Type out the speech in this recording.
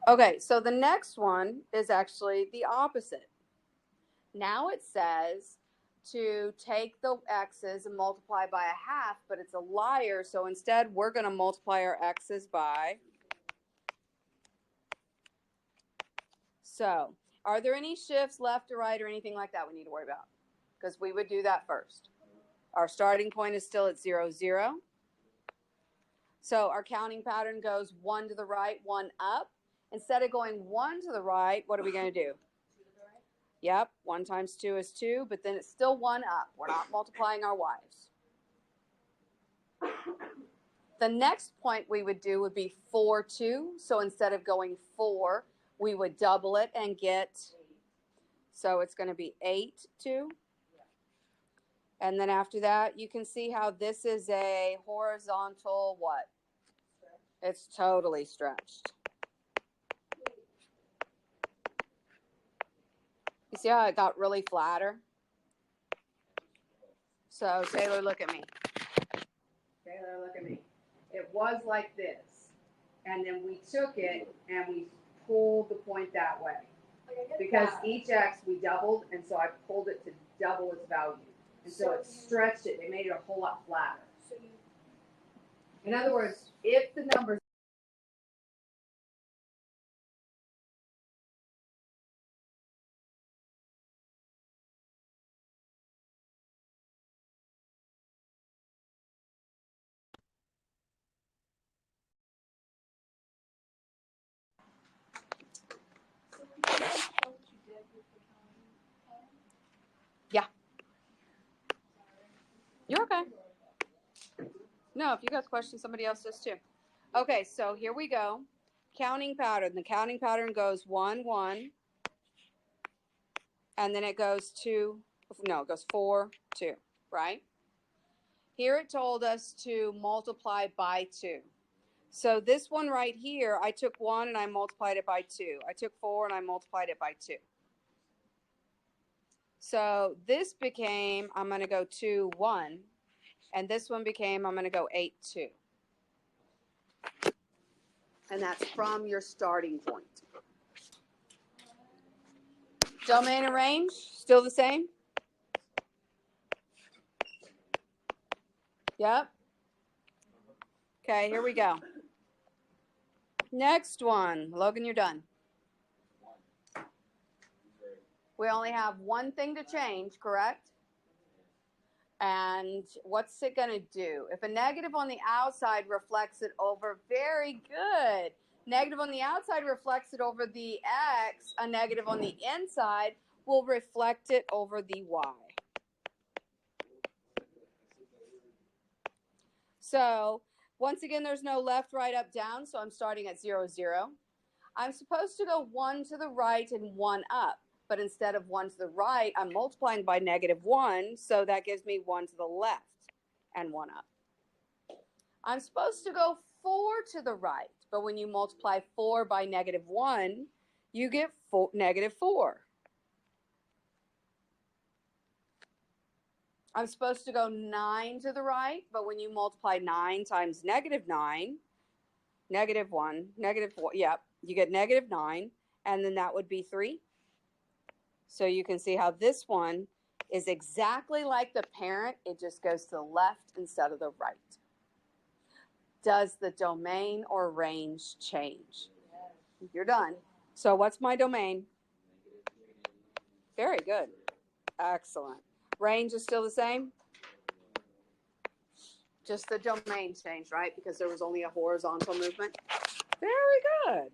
Okay, so the next one is actually the opposite. Now it says to take the x's and multiply by a half, but it's a liar, so instead we're going to multiply our x's by. So, are there any shifts left or right or anything like that we need to worry about? Because we would do that first. Our starting point is still at 0, 0. So our counting pattern goes 1 to the right, 1 up. Instead of going 1 to the right, what are we going to do? Yep, 1 times 2 is 2, but then it's still 1 up. We're not multiplying our y's. The next point we would do would be 4, 2. So instead of going 4, we would double it and get, so it's going to be 8, 2. And then after that, you can see how this is a horizontal what? It's totally stretched. You see how it got really flatter? So Taylor, look at me. Taylor, look at me. It was like this. And then we took it and we pulled the point that way. Because each x we doubled, and so I pulled it to double its value. And so it stretched it. It made it a whole lot flatter. In other words, if the numbers You're okay. No, if you got questions, somebody else does too. Okay, so here we go. Counting pattern. The counting pattern goes 1, 1. And then it goes 2, no, it goes 4, 2, right? Here it told us to multiply by 2. So this one right here, I took 1 and I multiplied it by 2. I took 4 and I multiplied it by 2. So this became, I'm going to go 2, 1. And this one became, I'm going to go 8, 2. And that's from your starting point. Domain and range, still the same? Yep. Okay, here we go. Next one. Logan, you're done. We only have one thing to change, correct? And what's it going to do? If a negative on the outside reflects it over, very good. Negative on the outside reflects it over the x, a negative on the inside will reflect it over the y. So once again, there's no left, right, up, down, so I'm starting at 0, 0. I'm supposed to go 1 to the right and 1 up. But instead of 1 to the right, I'm multiplying by -1, so that gives me 1 to the left and 1 up. I'm supposed to go 4 to the right, but when you multiply 4 by -1, you get -4. I'm supposed to go 9 to the right, but when you multiply 9 times -9, -1, -4, yep, you get -9, and then that would be 3. So you can see how this one is exactly like the parent. It just goes to the left instead of the right. Does the domain or range change? You're done. So what's my domain? Very good. Excellent. Range is still the same? Just the domain changed, right? Because there was only a horizontal movement. Very good.